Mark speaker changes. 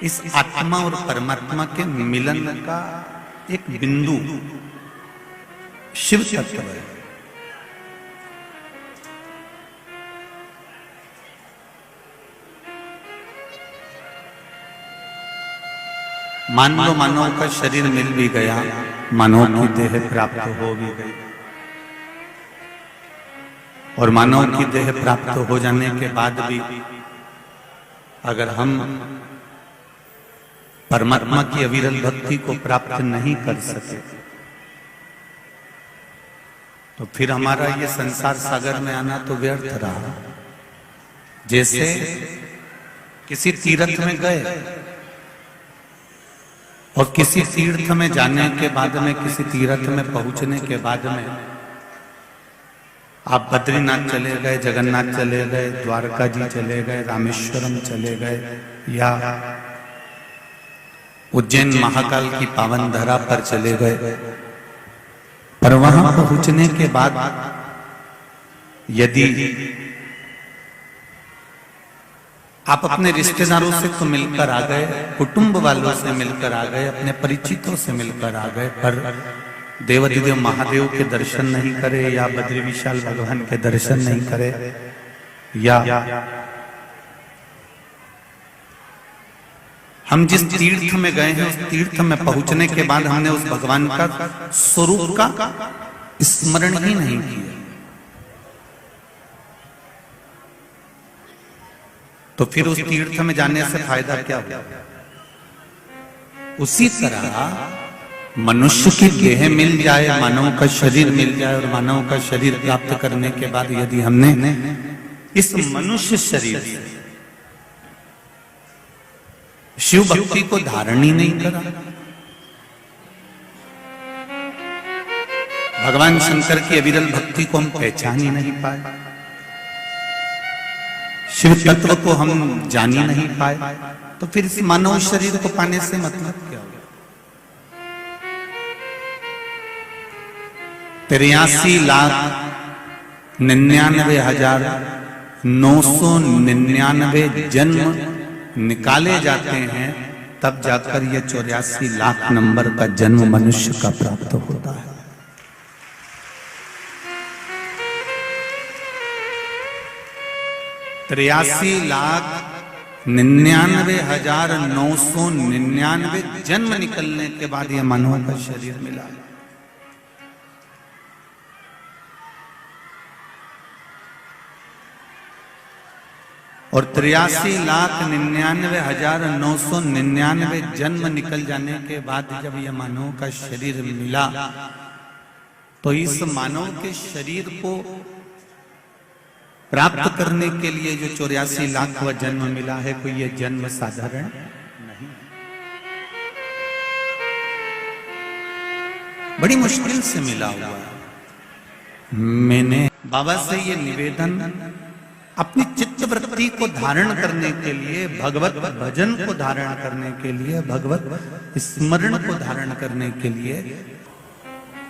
Speaker 1: इस आत्मा और परमात्मा के मिलन का एक बिंदु शिव तत्व है। मान लो मानव का शरीर मिल भी गया, मानव की देह प्राप्त हो भी गई, और मानव की देह प्राप्त हो जाने के बाद भी अगर हम परमात्मा की अविरल भक्ति को प्राप्त नहीं कर सके तो फिर हमारा ये संसार सागर में आना तो व्यर्थ रहा। जैसे किसी तीर्थ में गए और किसी तीर्थ में जाने के बाद में, किसी तीर्थ में पहुंचने के बाद में आप बद्रीनाथ चले गए, जगन्नाथ चले गए, द्वारका जी चले गए, रामेश्वरम चले गए, या उज्जैन महाकाल की पावन धरा पर चले गए, पर वहां पहुंचने के बाद यदि आप अपने रिश्तेदारों से तो मिलकर आ गए, कुटुंब वालों से मिलकर आ गए, अपने परिचितों से मिलकर आ गए, पर देवाधिदेव महादेव के दर्शन नहीं करे, या बद्री विशाल भगवान के दर्शन नहीं करे, या हम जिस तीर्थ में गए हैं उस तीर्थ में पहुंचने के बाद हमने उस भगवान का स्वरूप का स्मरण ही नहीं किया, तो फिर उस तीर्थ में जाने से फायदा क्या हुआ? उसी तरह मनुष्य की देह मिल जाए, मानव का शरीर मिल जाए, और मानव का शरीर प्राप्त करने के बाद यदि हमने इस मनुष्य शरीर से शिव भक्ति को धारण ही नहीं करा, भगवान शंकर की अविरल भक्ति को हम पहचान ही नहीं पाए, शिव तत्व को हम जान ही नहीं पाए, तो फिर इस मानव शरीर को पाने से मतलब क्या होगा? 83,99,999 जन्म निकाले जाते हैं, तब जाकर ये 84 लाख नंबर का जन्म मनुष्य का प्राप्त होता है। $83,99,999 जन्म निकलने के बाद यह मानव का शरीर मिला। और 83,99,999 जन्म निकल जाने के बाद जब यह मानव का शरीर मिला, तो इस मानव के शरीर को प्राप्त करने के लिए जो 84 लाखवां जन्म मिला है, कोई ये जन्म साधारण नहीं, बड़ी मुश्किल से मिला हुआ है। मैंने बाबा से ये निवेदन अपनी चित्त वृत्ति को धारण करने के लिए, भगवत भजन को धारण करने के लिए, भगवत स्मरण को धारण करने के लिए